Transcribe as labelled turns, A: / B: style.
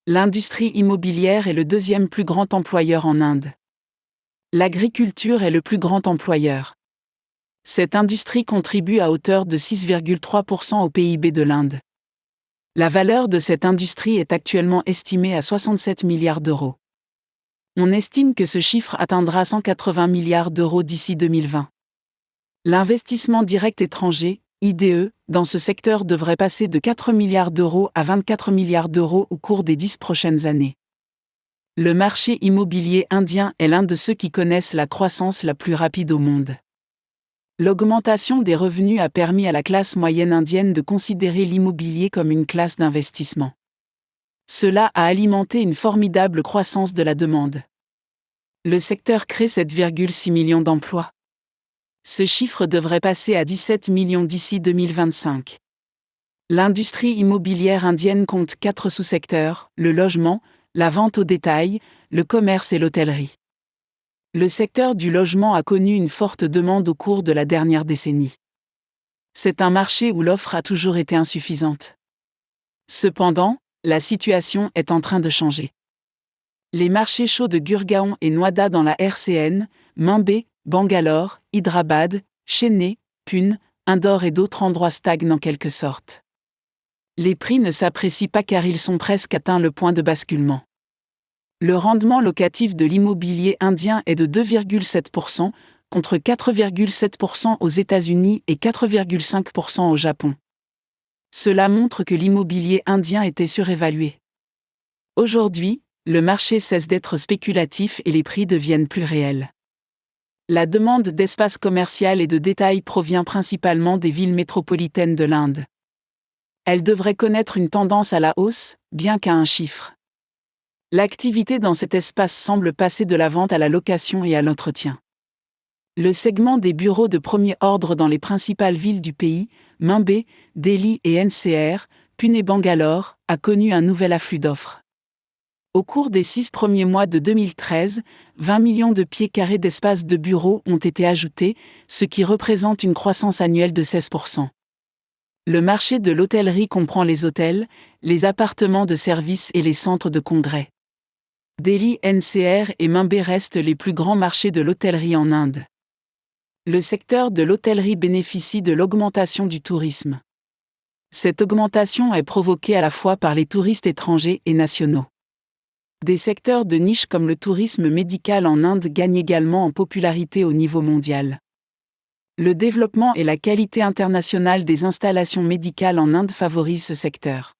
A: L'industrie immobilière est le deuxième plus grand employeur en Inde. L'agriculture est le plus grand employeur. Cette industrie contribue à hauteur de 6,3% au PIB de l'Inde. La valeur de cette industrie est actuellement estimée à 67 milliards d'euros. On estime que ce chiffre atteindra 180 milliards d'euros d'ici 2020. L'investissement direct étranger, IDE, dans ce secteur devrait passer de 4 milliards d'euros à 24 milliards d'euros au cours des 10 prochaines années. Le marché immobilier indien est l'un de ceux qui connaissent la croissance la plus rapide au monde. L'augmentation des revenus a permis à la classe moyenne indienne de considérer l'immobilier comme une classe d'investissement. Cela a alimenté une formidable croissance de la demande. Le secteur crée 7,6 millions d'emplois. Ce chiffre devrait passer à 17 millions d'ici 2025. L'industrie immobilière indienne compte 4 sous-secteurs, le logement, la vente au détail, le commerce et l'hôtellerie. Le secteur du logement a connu une forte demande au cours de la dernière décennie. C'est un marché où l'offre a toujours été insuffisante. Cependant, la situation est en train de changer. Les marchés chauds de Gurgaon et Noida dans la RCN, Mumbai, Bangalore, Hyderabad, Chennai, Pune, Indore et d'autres endroits stagnent en quelque sorte. Les prix ne s'apprécient pas car ils sont presque atteints le point de basculement. Le rendement locatif de l'immobilier indien est de 2,7%, contre 4,7% aux États-Unis et 4,5% au Japon. Cela montre que l'immobilier indien était surévalué. Aujourd'hui, le marché cesse d'être spéculatif et les prix deviennent plus réels. La demande d'espace commercial et de détail provient principalement des villes métropolitaines de l'Inde. Elle devrait connaître une tendance à la hausse, bien qu'à un chiffre. L'activité dans cet espace semble passer de la vente à la location et à l'entretien. Le segment des bureaux de premier ordre dans les principales villes du pays, Mumbai, Delhi et NCR, Pune et Bangalore, a connu un nouvel afflux d'offres. Au cours des 6 premiers mois de 2013, 20 millions de pieds carrés d'espace de bureaux ont été ajoutés, ce qui représente une croissance annuelle de 16%. Le marché de l'hôtellerie comprend les hôtels, les appartements de service et les centres de congrès. Delhi, NCR et Mumbai restent les plus grands marchés de l'hôtellerie en Inde. Le secteur de l'hôtellerie bénéficie de l'augmentation du tourisme. Cette augmentation est provoquée à la fois par les touristes étrangers et nationaux. Des secteurs de niche comme le tourisme médical en Inde gagnent également en popularité au niveau mondial. Le développement et la qualité internationale des installations médicales en Inde favorisent ce secteur.